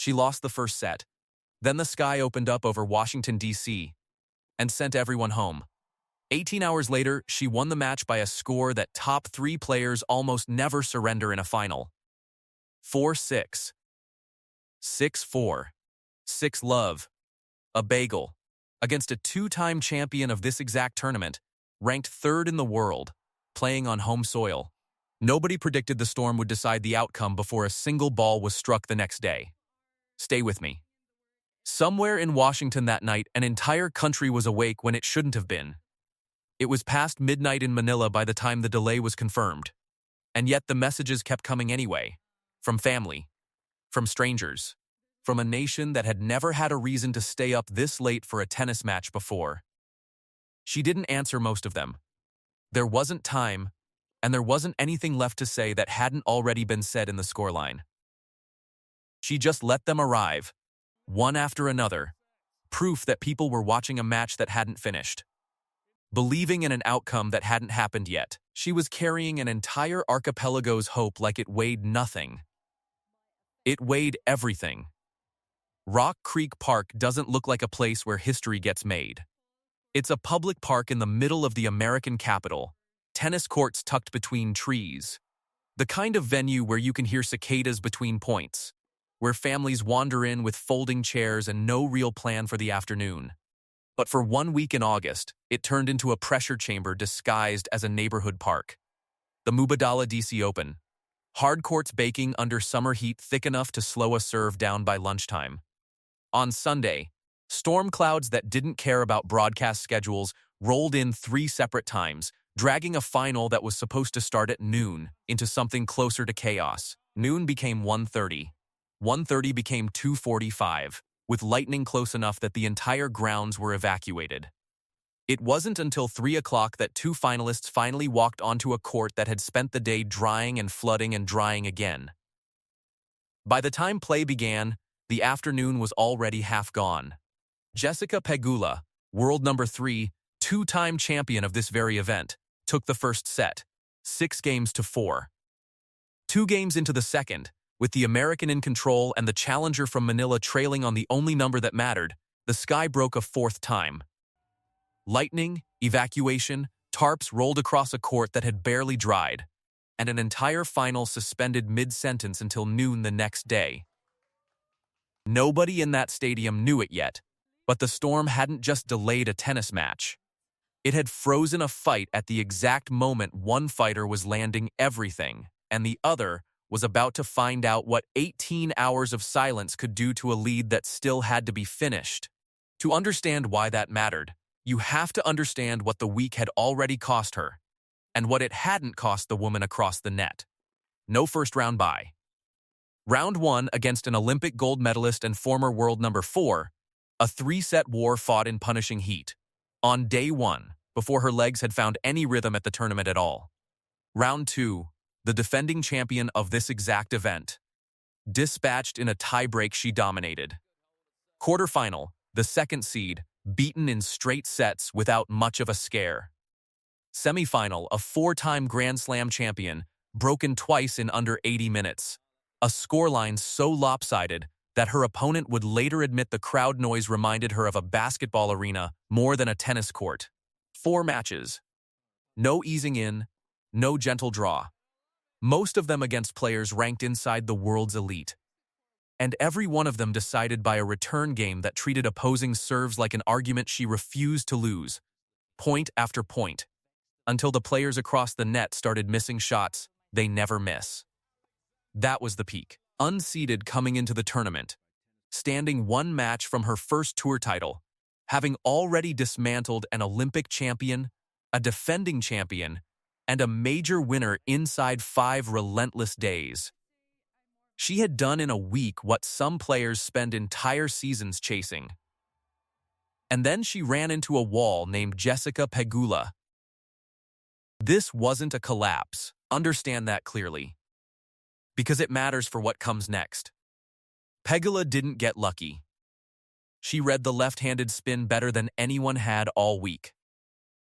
She lost the first set. Then the sky opened up over Washington, D.C., and sent everyone home. 18 hours later, she won the match by a score that top three players almost never surrender in a final. 4-6. 6-4. 6-love. A bagel. Against a two-time champion of this exact tournament, ranked third in the world, playing on home soil. Nobody predicted the Storm would decide the outcome before a single ball was struck the next day. Stay with me. Somewhere in Washington that night, an entire country was awake when it shouldn't have been. It was past midnight in Manila by the time the delay was confirmed. And yet the messages kept coming anyway. From family. From strangers. From a nation that had never had a reason to stay up this late for a tennis match before. She didn't answer most of them. There wasn't time, and there wasn't anything left to say that hadn't already been said in the scoreline. She just let them arrive, one after another, proof that people were watching a match that hadn't finished. Believing in an outcome that hadn't happened yet, she was carrying an entire archipelago's hope like it weighed nothing. It weighed everything. Rock Creek Park doesn't look like a place where history gets made. It's a public park in the middle of the American capital, tennis courts tucked between trees. The kind of venue where you can hear cicadas between points, where families wander in with folding chairs and no real plan for the afternoon. But for 1 week in August, it turned into a pressure chamber disguised as a neighborhood park. The Mubadala DC Open. Hard courts baking under summer heat thick enough to slow a serve down by lunchtime. On Sunday, storm clouds that didn't care about broadcast schedules rolled in 3 separate times, dragging a final that was supposed to start at noon into something closer to chaos. Noon became 1:30. 1:30 became 2:45, with lightning close enough that the entire grounds were evacuated. It wasn't until 3 o'clock that 2 finalists finally walked onto a court that had spent the day drying and flooding and drying again. By the time play began, the afternoon was already half gone. Jessica Pegula, world number 3, two-time champion of this very event, took the first set, 6-4. 2 games into the second, with the American in control and the challenger from Manila trailing on the only number that mattered, the sky broke a 4th time. Lightning, evacuation, tarps rolled across a court that had barely dried, and an entire final suspended mid-sentence until noon the next day. Nobody in that stadium knew it yet, but the Storm hadn't just delayed a tennis match. It had frozen a fight at the exact moment one fighter was landing everything, and the other was about to find out what 18 hours of silence could do to a lead that still had to be finished. To understand why that mattered, you have to understand what the week had already cost her, and what it hadn't cost the woman across the net. No first round bye. Round 1 against an Olympic gold medalist and former world number 4, a 3-set war fought in punishing heat. On day 1, before her legs had found any rhythm at the tournament at all. Round 2, the defending champion of this exact event. Dispatched in a tiebreak she dominated. Quarterfinal, the 2nd seed, beaten in straight sets without much of a scare. Semifinal, a 4-time Grand Slam champion, broken twice in under 80 minutes. A scoreline so lopsided that her opponent would later admit the crowd noise reminded her of a basketball arena more than a tennis court. 4 matches. No easing in, no gentle draw. Most of them against players ranked inside the world's elite. And every one of them decided by a return game that treated opposing serves like an argument she refused to lose, point after point, until the players across the net started missing shots they never miss. That was the peak. Unseeded coming into the tournament, standing 1 match from her first tour title, having already dismantled an Olympic champion, a defending champion, and a major winner inside 5 relentless days. She had done in a week what some players spend entire seasons chasing. And then she ran into a wall named Jessica Pegula. This wasn't a collapse, understand that clearly. Because it matters for what comes next. Pegula didn't get lucky. She read the left-handed spin better than anyone had all week.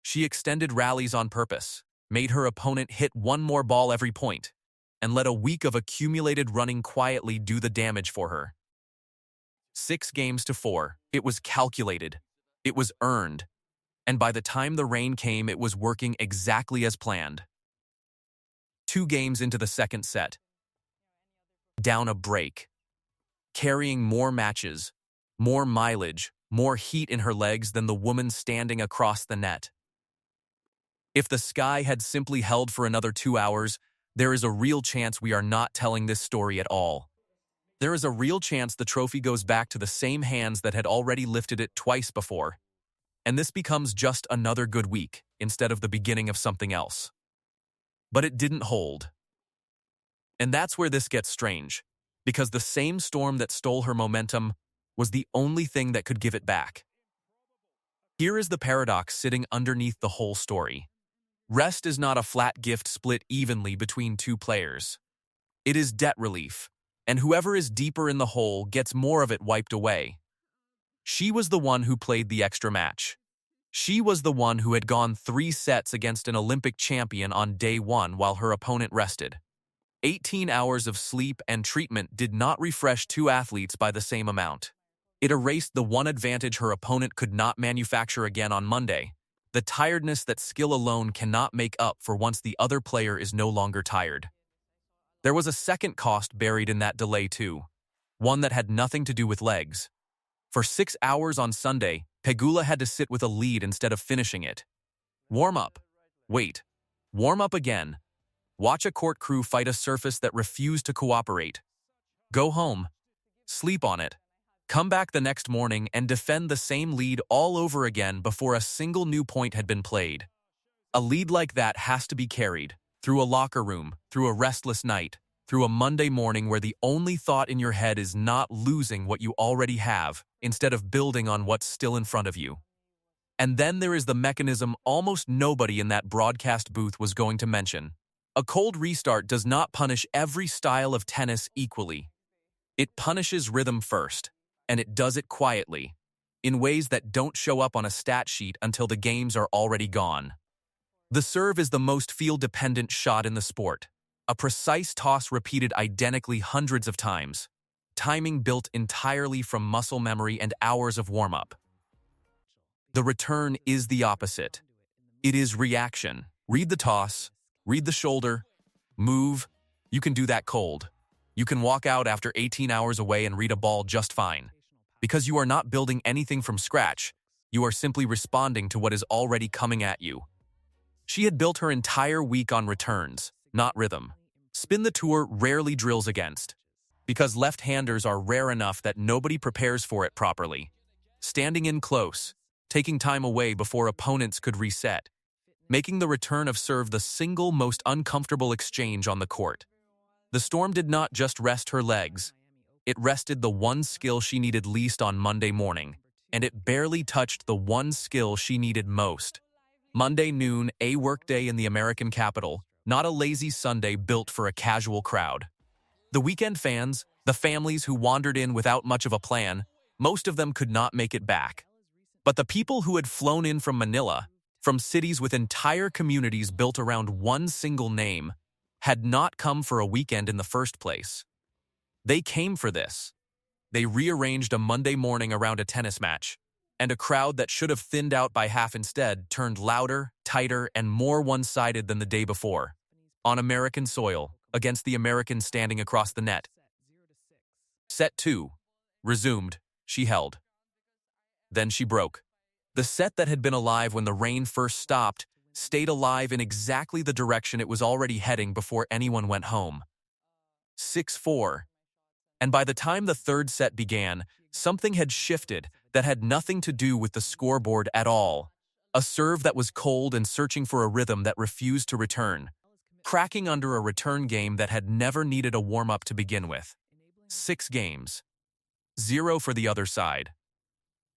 She extended rallies on purpose, made her opponent hit 1 more ball every point, and let a week of accumulated running quietly do the damage for her. 6 games to 4. It was calculated. It was earned. And by the time the rain came, it was working exactly as planned. 2 games into the second set. Down a break. Carrying more matches, more mileage, more heat in her legs than the woman standing across the net. If the sky had simply held for another 2 hours, there is a real chance we are not telling this story at all. There is a real chance the trophy goes back to the same hands that had already lifted it twice before. And this becomes just another good week instead of the beginning of something else. But it didn't hold. And that's where this gets strange, because the same storm that stole her momentum was the only thing that could give it back. Here is the paradox sitting underneath the whole story. Rest is not a flat gift split evenly between 2 players. It is debt relief, and whoever is deeper in the hole gets more of it wiped away. She was the one who played the extra match. She was the one who had gone 3 sets against an Olympic champion on day 1 while her opponent rested. 18 hours of sleep and treatment did not refresh 2 athletes by the same amount. It erased the one advantage her opponent could not manufacture again on Monday, the tiredness that skill alone cannot make up for once the other player is no longer tired. There was a second cost buried in that delay too, one that had nothing to do with legs. For 6 hours on Sunday, Pegula had to sit with a lead instead of finishing it. Warm up. Wait. Warm up again. Watch a court crew fight a surface that refused to cooperate. Go home. Sleep on it. Come back the next morning and defend the same lead all over again before a single new point had been played. A lead like that has to be carried, through a locker room, through a restless night, through a Monday morning where the only thought in your head is not losing what you already have, instead of building on what's still in front of you. And then there is the mechanism almost nobody in that broadcast booth was going to mention. A cold restart does not punish every style of tennis equally. It punishes rhythm first, and it does it quietly, in ways that don't show up on a stat sheet until the games are already gone. The serve is the most field-dependent shot in the sport. A precise toss repeated identically hundreds of times. Timing built entirely from muscle memory and hours of warm-up. The return is the opposite. It is reaction. Read the toss, read the shoulder, move. You can do that cold. You can walk out after 18 hours away and read a ball just fine. Because you are not building anything from scratch, you are simply responding to what is already coming at you. She had built her entire week on returns, not rhythm. Spin the tour rarely drills against, because left-handers are rare enough that nobody prepares for it properly. Standing in close, taking time away before opponents could reset, making the return of serve the single most uncomfortable exchange on the court. The storm did not just rest her legs. It rested the one skill she needed least on Monday morning, and it barely touched the one skill she needed most. Monday noon, a workday in the American capital, not a lazy Sunday built for a casual crowd. The weekend fans, the families who wandered in without much of a plan, most of them could not make it back. But the people who had flown in from Manila, from cities with entire communities built around one single name, had not come for a weekend in the first place. They came for this. They rearranged a Monday morning around a tennis match, and a crowd that should have thinned out by half instead turned louder, tighter, and more one-sided than the day before. On American soil, against the Americans standing across the net. Set 2. Resumed. She held. Then she broke. The set that had been alive when the rain first stopped stayed alive in exactly the direction it was already heading before anyone went home. 6-4. And by the time the third set began, something had shifted that had nothing to do with the scoreboard at all. A serve that was cold and searching for a rhythm that refused to return, cracking under a return game that had never needed a warm-up to begin with. 6 games. 0 for the other side.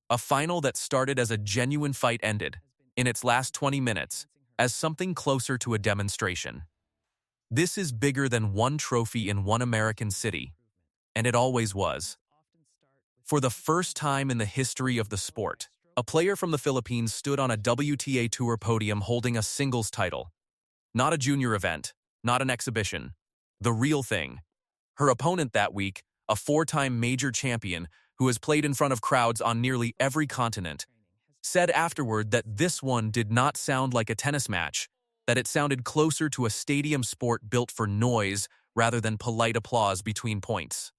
A final that started as a genuine fight ended, in its last 20 minutes, as something closer to a demonstration. This is bigger than one trophy in one American city, and it always was. For the first time in the history of the sport, a player from the Philippines stood on a WTA Tour podium holding a singles title. Not a junior event, not an exhibition. The real thing. Her opponent that week, a 4-time major champion who has played in front of crowds on nearly every continent, said afterward that this one did not sound like a tennis match, that it sounded closer to a stadium sport built for noise rather than polite applause between points.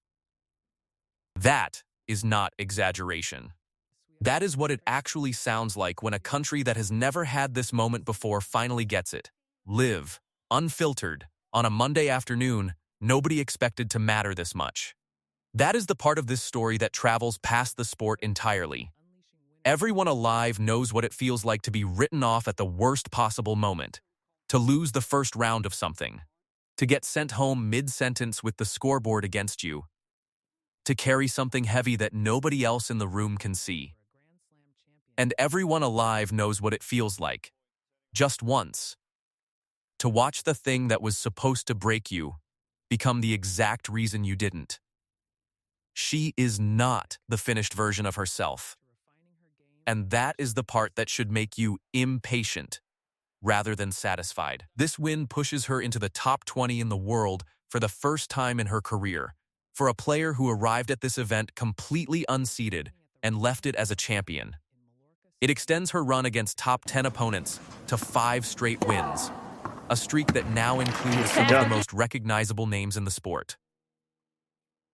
That is not exaggeration. That is what it actually sounds like when a country that has never had this moment before finally gets it. Live, unfiltered, on a Monday afternoon, nobody expected to matter this much. That is the part of this story that travels past the sport entirely. Everyone alive knows what it feels like to be written off at the worst possible moment, to lose the first round of something, to get sent home mid-sentence with the scoreboard against you, to carry something heavy that nobody else in the room can see. And everyone alive knows what it feels like, just once, to watch the thing that was supposed to break you become the exact reason you didn't. She is not the finished version of herself. And that is the part that should make you impatient rather than satisfied. This win pushes her into the top 20 in the world for the first time in her career, for a player who arrived at this event completely unseeded and left it as a champion. It extends her run against top 10 opponents to 5 straight wins, a streak that now includes some of the most recognizable names in the sport.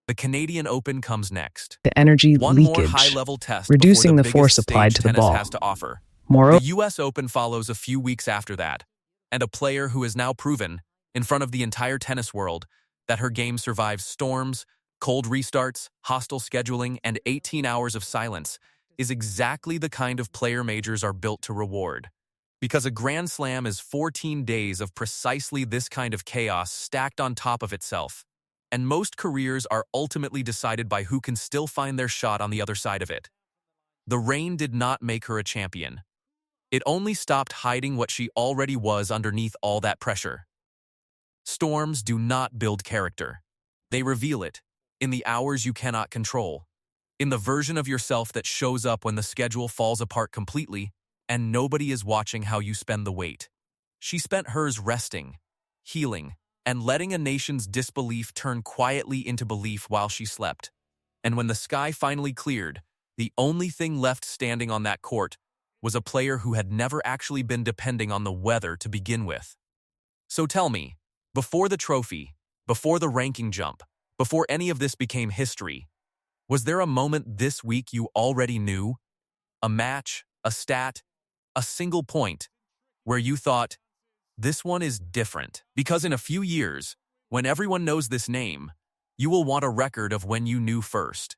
The Canadian Open comes next. The energy One leakage, more high-level test reducing before the the force biggest applied stage to the tennis ball. has to offer. Moreover, The U.S. Open follows a few weeks after that, and a player who has now proven, in front of the entire tennis world, that her game survives storms, cold restarts, hostile scheduling, and 18 hours of silence, is exactly the kind of player majors are built to reward. Because a Grand Slam is 14 days of precisely this kind of chaos stacked on top of itself, and most careers are ultimately decided by who can still find their shot on the other side of it. The rain did not make her a champion. It only stopped hiding what she already was underneath all that pressure. Storms do not build character. They reveal it, in the hours you cannot control, in the version of yourself that shows up when the schedule falls apart completely and nobody is watching how you spend the wait. She spent hers resting, healing, and letting a nation's disbelief turn quietly into belief while she slept. And when the sky finally cleared, the only thing left standing on that court was a player who had never actually been depending on the weather to begin with. So tell me, before the trophy, before the ranking jump, before any of this became history, was there a moment this week you already knew? A match, a stat, a single point, where you thought, this one is different? Because in a few years, when everyone knows this name, you will want a record of when you knew first.